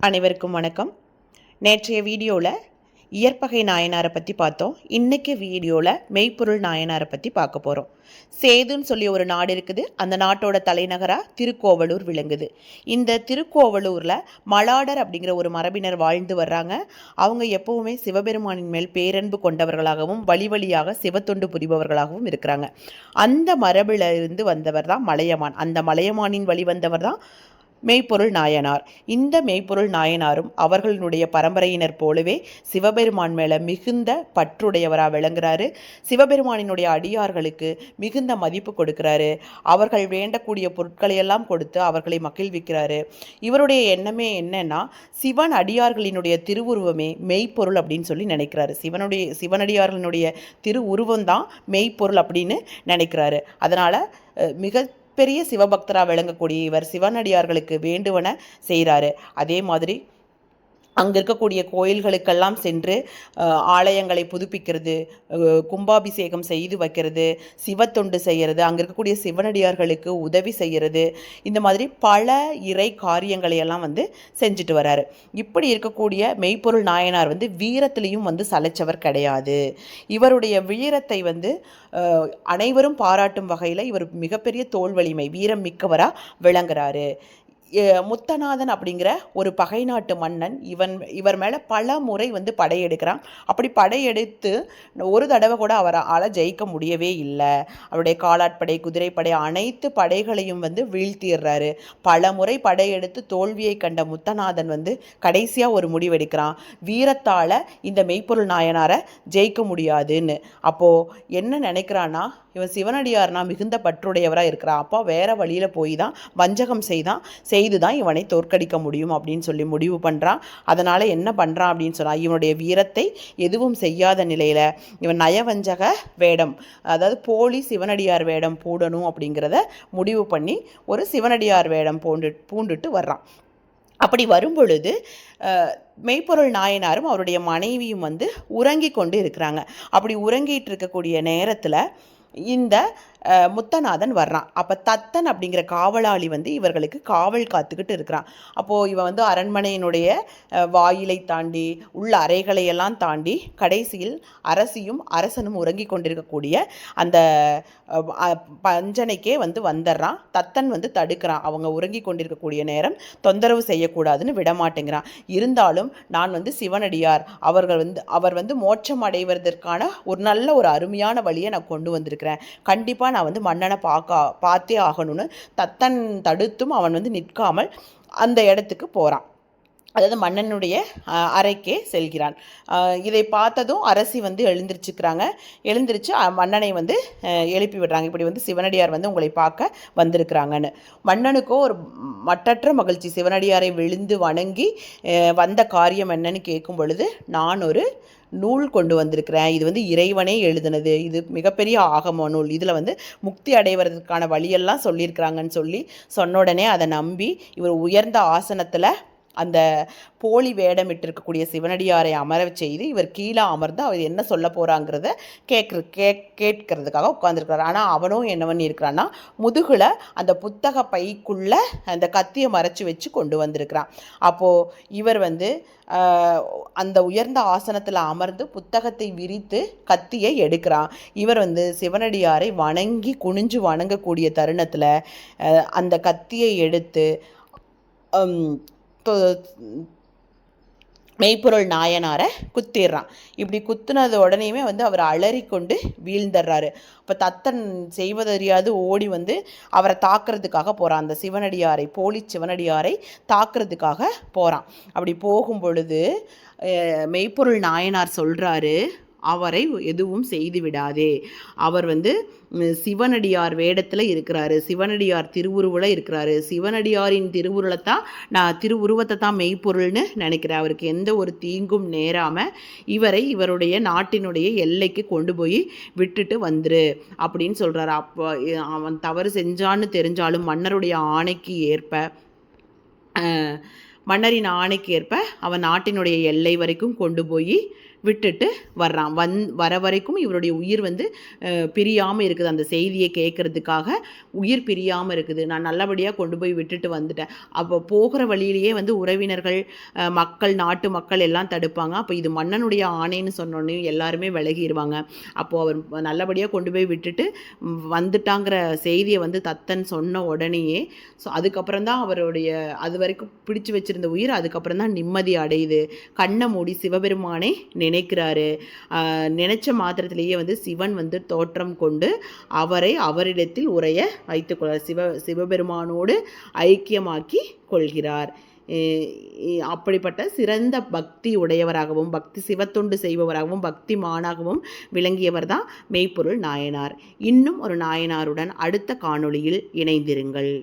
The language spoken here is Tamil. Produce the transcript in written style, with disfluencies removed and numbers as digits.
அனைவருக்கும் வணக்கம். நேற்றைய வீடியோவில் இயற்பகை நாயனாரை பற்றி பார்த்தோம். இன்றைக்கி வீடியோவில் மெய்ப்பொருள் நாயனாரை பற்றி பார்க்க போகிறோம். சேதுன்னு சொல்லி ஒரு நாடு இருக்குது. அந்த நாட்டோட தலைநகராக திருக்கோவலூர் விளங்குது. இந்த திருக்கோவலூரில் மலாடர் அப்படிங்கிற ஒரு மரபினர் வாழ்ந்து வர்றாங்க. அவங்க எப்போவுமே சிவபெருமானின் மேல் பேரன்பு கொண்டவர்களாகவும் வழி வழியாக சிவத்தொண்டு புரிபவர்களாகவும் இருக்கிறாங்க. அந்த மரபில் இருந்து வந்தவர் தான் மலையமான். அந்த மலையமானின் வழி வந்தவர் தான் மெய்ப்பொருள் நாயனார். இந்த மெய்ப்பொருள் நாயனாரும் அவர்களுடைய பரம்பரையினர் போலவே சிவபெருமான் மேலே மிகுந்த பற்றுடையவராக விளங்குறாரு. சிவபெருமானினுடைய அடியார்களுக்கு மிகுந்த மதிப்பு கொடுக்கிறாரு. அவர்கள் வேண்டக்கூடிய பொருட்களையெல்லாம் கொடுத்து அவர்களை மகிழ்விக்கிறாரு. இவருடைய எண்ணமே என்னன்னா, சிவன் அடியார்களினுடைய திருவுருவமே மெய்ப்பொருள் அப்படின்னு சொல்லி நினைக்கிறாரு. சிவனடியார்களினுடைய திருவுருவம் தான் மெய்ப்பொருள் அப்படின்னு நினைக்கிறாரு. அதனால் மிக பெரிய சிவபக்தராக விளங்கக்கூடிய இவர் சிவனடியார்களுக்கு வேண்டுவன செய்கிறாரு. அதே மாதிரி அங்கே இருக்கக்கூடிய கோயில்களுக்கெல்லாம் சென்று ஆலயங்களை புதுப்பிக்கிறது, கும்பாபிஷேகம் செய்து வைக்கிறது, சிவத்தொண்டு செய்கிறது, அங்கே இருக்கக்கூடிய சிவனடியார்களுக்கு உதவி செய்கிறது, இந்த மாதிரி பல இறை காரியங்களையெல்லாம் செஞ்சுட்டு வராரு. இப்படி இருக்கக்கூடிய மெய்ப்பொருள் நாயனார் வீரத்திலையும் சலைச்சவர் கிடையாது. இவருடைய வீரத்தை அனைவரும் பாராட்டும் வகையில் இவர் மிகப்பெரிய தோல் வலிமை வீரம் மிக்கவராக விளங்குறாரு. முத்தநாதன் அப்படிங்கிற ஒரு பகை நாட்டு மன்னன் இவர் மேலே பல முறை படையெடுக்கிறான். அப்படி படையெடுத்து ஒரு தடவை கூட அவரால் ஜெயிக்க முடியவே இல்லை. அவருடைய காலாட்படை, குதிரைப்படை அனைத்து படைகளையும் வீழ்த்திடுறாரு. பல முறை படையெடுத்து தோல்வியை கண்ட முத்தநாதன் கடைசியாக ஒரு முடிவெடுக்கிறான். வீரத்தால் இந்த மெய்ப்பொருள் நாயனாரை ஜெயிக்க முடியாதுன்னு. அப்போது என்ன நினைக்கிறான்னா, இவன் சிவனடியார்னா மிகுந்த பற்றுடையவராக இருக்கிறான். அப்போ வேறு வழியில் போய் தான் வஞ்சகம் செய்து தான் இவனை தோற்கடிக்க முடியும் அப்படின்னு சொல்லி முடிவு பண்ணுறான். அதனால் என்ன பண்ணுறான் அப்படின்னு சொன்னால், இவனுடைய வீரத்தை எதுவும் செய்யாத நிலையில் இவன் நயவஞ்சக வேடம், அதாவது போலி சிவனடியார் வேடம் பூடணும் அப்படிங்கிறத முடிவு பண்ணி ஒரு சிவனடியார் வேடம் பூண்டுட்டு வர்றான். அப்படி வரும்பொழுது மெய்ப்பொருள் நாயனாரும் அவருடைய மனைவியும் உறங்கி கொண்டு இருக்கிறாங்க. அப்படி உறங்கிட்டு இருக்கக்கூடிய நேரத்தில் இந்த முத்தநாதன் வர்றான். அப்போ தத்தன் அப்படிங்கிற காவலாளி இவர்களுக்கு காவல் காத்துக்கிட்டு இருக்கிறான். அப்போது இவன் அரண்மனையினுடைய வாயிலை தாண்டி உள்ள அறைகளையெல்லாம் தாண்டி கடைசியில் அரசியும் அரசனும் உறங்கி கொண்டிருக்கக்கூடிய அந்த பஞ்சனைக்கே வந்துடுறான். தத்தன் தடுக்கிறான். அவங்க உறங்கி கொண்டிருக்கக்கூடிய நேரம் தொந்தரவு செய்யக்கூடாதுன்னு விடமாட்டேங்கிறான். இருந்தாலும் நான் சிவனடியார், அவர் மோட்சம் அடைவதற்கான ஒரு நல்ல ஒரு அருமையான வழியை நான் கொண்டு வந்திருக்கிறேன். கண்டிப்பாக நான் மன்னனை பார்த்தே ஆகணும்னு தத்தன் தடுத்தும் அவன் நிற்காமல் அந்த இடத்துக்கு போகிறான். அதாவது மன்னனுடைய அறைக்கே செல்கிறான். இதை பார்த்ததும் அரசி எழுந்திரிச்சு மன்னனை எழுப்பி விடுறாங்க. இப்படி சிவனடியார் உங்களை பார்க்க வந்திருக்கிறாங்கன்னு. மன்னனுக்கோ ஒரு மட்டற்ற மகிழ்ச்சி. சிவனடியாரை விழுந்து வணங்கி வந்த காரியம் என்னன்னு கேட்கும் பொழுது, நான் ஒரு நூல் கொண்டு வந்திருக்கிறேன். இது இறைவனே எழுதினது. இது மிகப்பெரிய ஆகம நூல். இதில் முக்தி அடைவதற்கான வழியெல்லாம் சொல்லியிருக்கிறாங்கன்னு சொன்ன உடனே அதை நம்பி இவர் உயர்ந்த ஆசனத்தில் அந்த போலி வேடமிட்டு இருக்கக்கூடிய சிவனடியாரை அமர செய்து இவர் கீழே அமர்ந்து அவர் என்ன சொல்ல போகிறாங்கிறத கேட்கறதுக்காக உட்காந்துருக்கிறார். ஆனால் அவனும் என்ன பண்ணி இருக்கிறான்னா, முதுகில் அந்த புத்தக பைக்குள்ளே அந்த கத்தியை மறைச்சி வச்சு கொண்டு வந்திருக்கிறான். அப்போது இவர் அந்த உயர்ந்த ஆசனத்தில் அமர்ந்து புத்தகத்தை விரித்து கத்தியை எடுக்கிறான். இவர் சிவனடியாரை வணங்கி குனிஞ்சு வணங்கக்கூடிய தருணத்தில் அந்த கத்தியை எடுத்து மெய்ப்பொருள் நாயனாரை குத்திடுறான். இப்படி குத்துனது உடனேயுமே அவர் அலறிக்கொண்டு வீழ்ந்துடுறாரு. இப்போ தத்தன் செய்வதறியாது ஓடி அவரை தாக்குறதுக்காக போகிறான். அந்த சிவனடியாரை, போலி சிவனடியாரை தாக்குறதுக்காக போகிறான். அப்படி போகும் பொழுது மெய்ப்பொருள் நாயனார் சொல்கிறாரு, அவரை எதுவும் செய்து விடாதே. அவர் சிவனடியார் வேடத்தில் இருக்கிறாரு, சிவனடியார் திருவுருவில் இருக்கிறாரு. சிவனடியாரின் திருவுருவத்தை தான் மெய்ப்பொருள்னு நினைக்கிறேன். அவருக்கு எந்த ஒரு தீங்கும் நேராமல் இவருடைய நாட்டினுடைய எல்லைக்கு கொண்டு போய் விட்டுட்டு வந்துரு அப்படின்னு சொல்கிறாரு. அப்போ அவன் தவறு செஞ்சான்னு தெரிஞ்சாலும் மன்னரின் ஆணைக்கு ஏற்ப அவன் நாட்டினுடைய எல்லை வரைக்கும் கொண்டு போய் விட்டுட்டு வர்றான். வர வரைக்கும் இவருடைய உயிர் வந்து பிரியாமல் இருக்குது. அந்த செய்தியை கேட்கறதுக்காக உயிர் பிரியாமல் இருக்குது. நான் நல்லபடியாக கொண்டு போய் விட்டுட்டு வந்துட்டேன். அப்போ போகிற வழியிலேயே வந்து உறவினர்கள், மக்கள், நாட்டு மக்கள் எல்லாம் தடுப்பாங்க. அப்போ இது மன்னனுடைய ஆணைன்னு சொன்னோன்னே எல்லாருமே விலகிடுவாங்க. அப்போது அவர் நல்லபடியாக கொண்டு போய் விட்டுட்டு வந்துட்டாங்கிற செய்தியை வந்து தத்தன் சொன்ன உடனேயே அதுக்கப்புறம் தான் அவருடைய அது வரைக்கும் பிடிச்சு வச்சிருந்த உயிர் அதுக்கப்புறம் தான் நிம்மதி அடையுது. கண்ணை மூடி சிவபெருமானை நினைக்கிறாரு. நினைச்ச மாத்திரத்திலேயே வந்து சிவன் வந்து தோற்றம் கொண்டு அவரிடத்தில் உரைய வைத்துக்கொள்ளார். சிவபெருமானோடு ஐக்கியமாக்கி கொள்கிறார். அப்படிப்பட்ட சிறந்த பக்தி உடையவராகவும் பக்தி சிவத்தொண்டு செய்பவராகவும் பக்திமானாகவும் விளங்கியவர் தான் மெய்ப்பொருள் நாயனார். இன்னும் ஒரு நாயனாருடன் அடுத்த காணொளியில் இணைந்திருங்கள்.